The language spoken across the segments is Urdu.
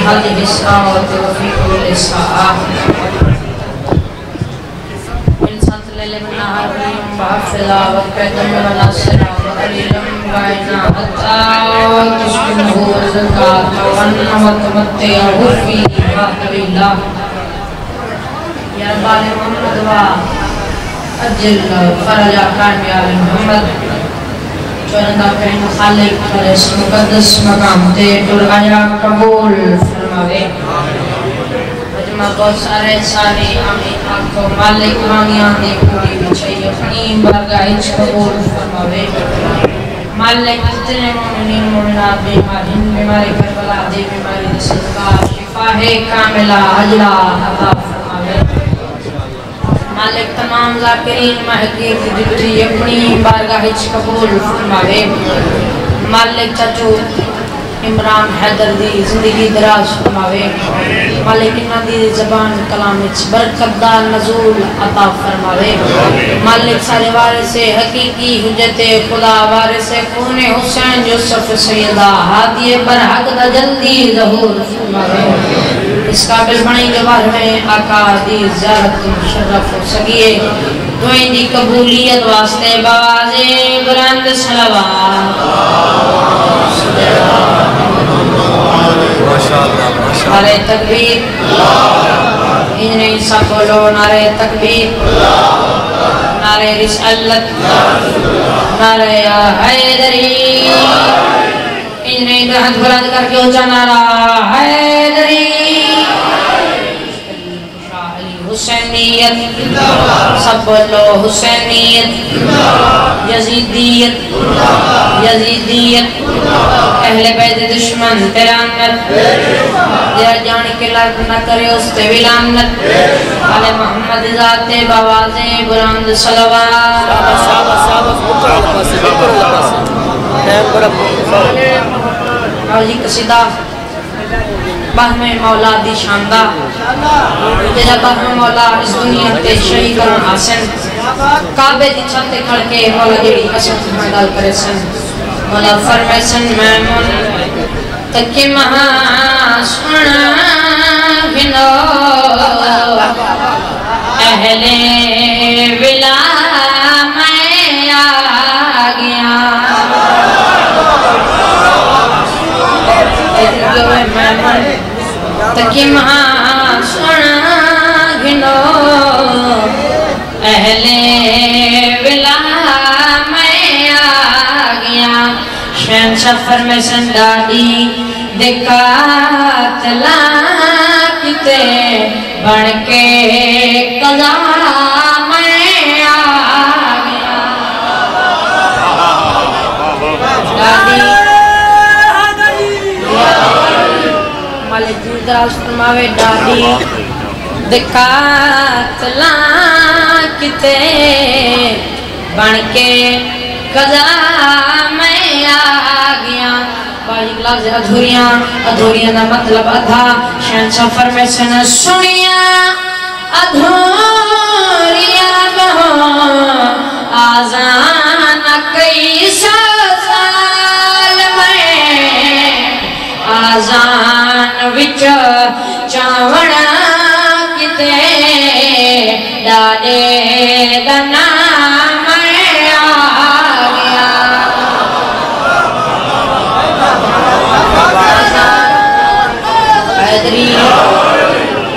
هذه الساعة وفي كل ساعة من سنة الليل من نهار اليوم بحفظها وقدم ونصرها وقليلا بعينا حتى تسكنه وزكاة وتمتعه فيها طويلا يا رب محمد وأجل فرجا كامل آل محمد چورندہ کریم خالق پر اس مقدس مقام تے دعایا قبول فرماوے اجمع بہت سارے آمین آنکھوں مالک مانگیاں دے پوری بچائی اپنی بارگاہ قبول فرماوے مالک جتنے مومنین مومنات بیماری کربلا دے بیماری دے صدقہ شفا ہے کاملہ عجلہ عطا فرماوے مالک تمام ذاکرین محقیر کی دلتی اپنی بارگاہ قبول فرماوے مالک چچو عمران حیدر دی زندگی دراز فرماوے مالک انہاں دی زبان کلام وچ برکت دار نزول عطا فرماوے مالک سارے وارث حقیقی حجت خدا وارث خون حسین یوسف سیدہ ہادی برحق دا جلدی ظہور فرماوے اس قابل بنائی جوار میں آقا دی زیارت مشرف ہو سکیے دعائیں دی قبولیت واسطے بازے بلند صلوات نعرہ تکبیر انہیں سب بولو نعرہ تکبیر نعرہ رسالت نعرہ حیدری انہیں ہاتھ بلند کر کے اونچا نعرہ حیدری حسینیت سب بولو حسینیت یزیدیت یزیدیت اہل بیت دشمن تلانت دیا جانی کے لرد نہ کرے اس تے ولانت آل محمد ذات بوازیں بلند صلوات آؤ جی قصیدہ بہم مولا دی شاندہ تیرا بہم مولا اس دنیا تے شہی کرن حسن کعبے دی چھتے کھڑ کے مولا جیڑی اسد مدال کرے سن مولا فرمے سن میمون تکی مہا سنا گھنو اہل ولا میں آگیا تکی مہا سنا گھنو اہل ولا میں آگیا شہن سفر میں سندادی دکات لاکتے بڑھ کے قضا میں آگیا دادی مالک دراز فرماوے دادی دکات لاکتے بڑھ کے قضا میں آگیا باجی لفظ ادھوریاں دا مطلب ادھا شہن سفر میں سن سنیاں ادھوریاں بہوں آزان کئی سال میں آزان وچ چاوڑا کتے ڈاڈے دنا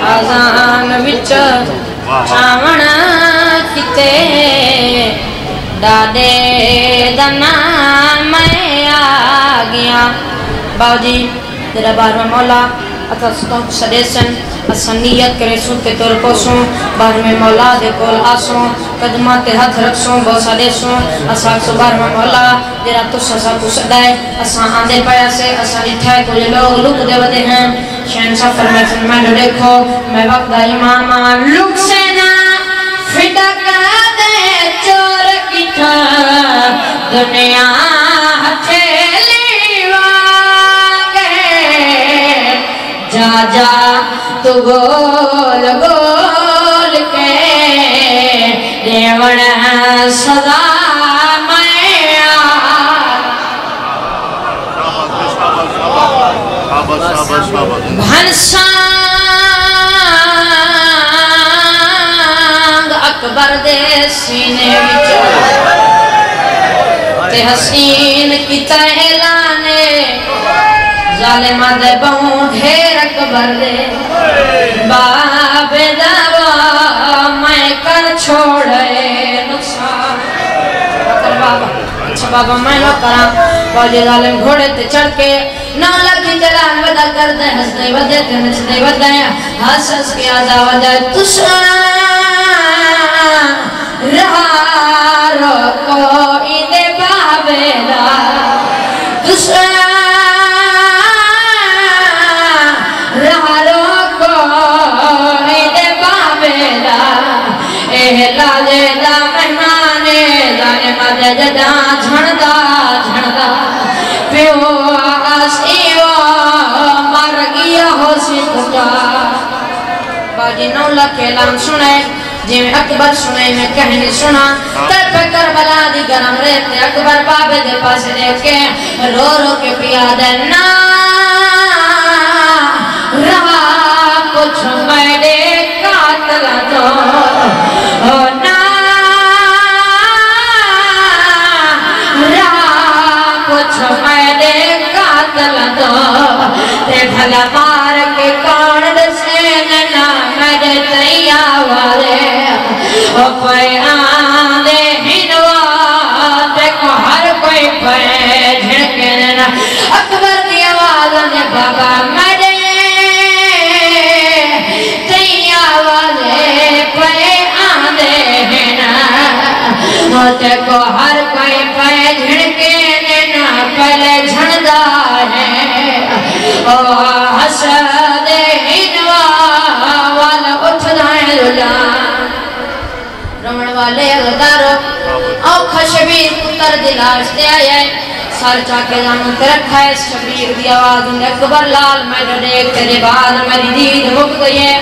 آزان وچ چاوڑا کتے ڈاڈے دنا میں آگیا باو جی تیرا بار میں مولا اتھا ستوک سڈیسن اسان نیت کرے سن تے تور پوسوں بار میں مولا دے کول آسوں قدمہ تے ہاتھ رکھسوں بہت سڈیسوں اسان سو بار میں مولا تیرا تس اسا کو سدائے اسان آندے پایا سے اسان اٹھائے کچھ لوگ لک دے ودے ہیں شہن سفر میں فرمائے دیکھو میں وقت دا امامہ لک سینا فٹک دے چور کٹھا دنیا ہتھیلی وانگے جا جا تو گول گول کے دیوڑ صدا میں بھنسانگ اکبر دے سینے وچ تے حسین کی اعلانے ظالمہ دے بہوں ڈھیر اکبر دے باب دعوا میں کر چھوڑے نقصان بابا اچھا بابا میں نہ کرام فوجی ظالم گھوڑے تے چڑھ کے نو لکھی جلال ودا کر دے ہس دے ودے تے نچ دے ودے ہس ہس کے آجا ودا تسا رہا رو کوئی دے بابیلا تسا رہا رو کوئی دے بابیلا اہلا جیدہ مہمانے جانے مدے جدا جھندا جھندا پیو آسیو مر گیا ہو سکتا باجی نولا کھیلان سنے جی میں اکبر سنے میں کہنی سنا تر پہ کربلا دی گرم رہتے اکبر بابے دے پاس دیکھ کے رو رو کے پیادے نا رہا کچھ میرے قاتل تو نا رہا کچھ میرے قاتل تو تے بھلا مار کے کون دسین نا میرے تیہ والے پے آندے ہنوا دیکھو ہر کوئی پے جھڑکے نا اکبر دی آواز نے بابا میرے تیہ والے پے آندے نا دیکھو ہر کوئی پے جھڑکے نا پہلے جھڑدا ہے حسد ہنوا والا اٹھ دائیں دلان رمن والے اغدارو اوکھا شبیر پتر دلاش دے آئے سار چاکے جانوں تے رکھا ہے شبیر دی آواز انہیں اکبر لال میں جو دیکھ تیرے بعد میری دید مک گئی ہے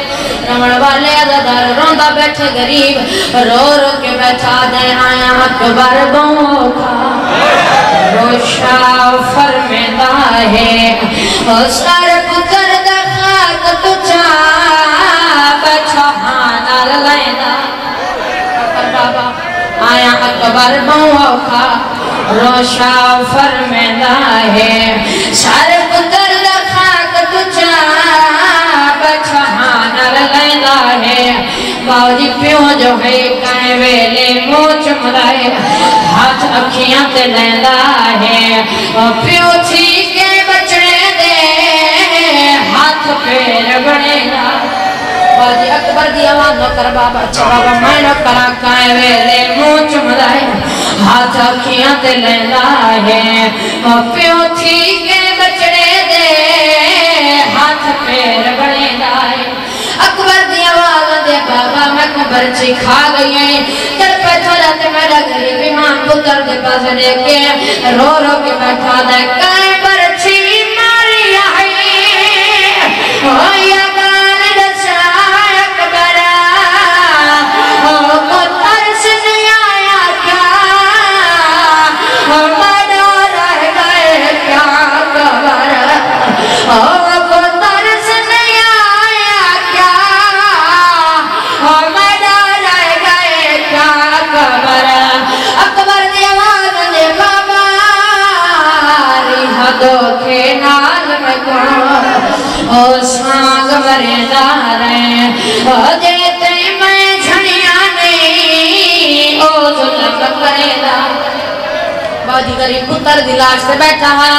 رمن والے اغدار روندہ بیٹھے غریب رو رو کے بیٹھا دے آیا اکبر بہوں کا روشا فرمیدہ ہے سار پتر دخاک تجھا بیٹھا ہانا لینا بابا آیا اکبر بہوں کا روشا فرمیدہ ہے سار پتر دخاک تجھا بیٹھا ہانا لینا ہے باوجی پیوں جو ہے کائیں ویلے موچ مدائے ہاتھ اکھیاں تے لیندہ ہے پیوں تھی کے بچڑے دے ہاتھ پیر بڑے گا باوجی اکبر دی آواز نو کر بابا اچھا بابا میں نو کرا کائیں ویلے موچ مدائے ہاتھ اکھیاں تے لیندہ ہے پیوں تھی کے بچڑے دے ہاتھ پیر بڑے گا اکبر دی آواز دے بابا میں کو برچی کھا گئی ہیں تر پہ تھوڑا تے میرا غریب امام پتر دے پاس دیکھ کے رو رو کے بیٹھا دے کائیں برچی ماری آئی یا گان دسا اکبرہ کو ترس نہیں آیا کیا مدہ رہ گئے کیا اکبرہ کو ترس نہیں آیا کیا مدہ رہ گئے کیا اکبرہ اکبر دی آواز دے بابا ریحدوں کے نال میں کون سانگ مرے داریں دیتے میں جھڑیاں نہیں ظلم کرے دار باجی غریب پتر دلاش سے بیٹھا ہا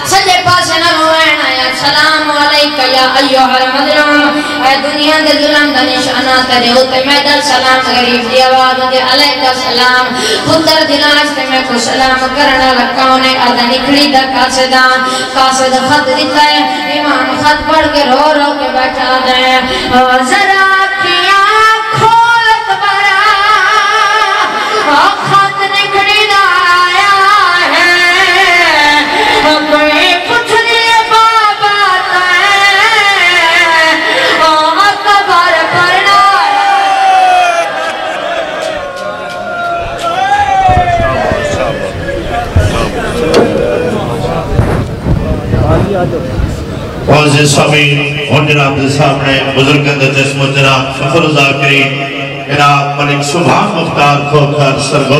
سجے پاسے نہ روین آیا سلام علیکہ یا ایوہ المظلوم اے دنیا دے ظلم دا نشانات دے ہوتے میں در سلام غریب دی آواز دے علیکہ سلام پتر دلاش سے میں کو سلام کرنا لکھاؤنے آدھا نکلی دا قاصدان قاصد خط دیتا ہے امام خط پڑھ کے رو رو کے بیٹھا دے ذرا کیا کھولت برا خط نکلی دا آیا ہے کوئی پوچھ لیے بابا تائیں اکبر پڑھنا معزز سامعین اور جناب کے سامنے بزرگان جسم جناب شفر ذاکرین جناب ملک سبحان مختار کھوکھر سرگو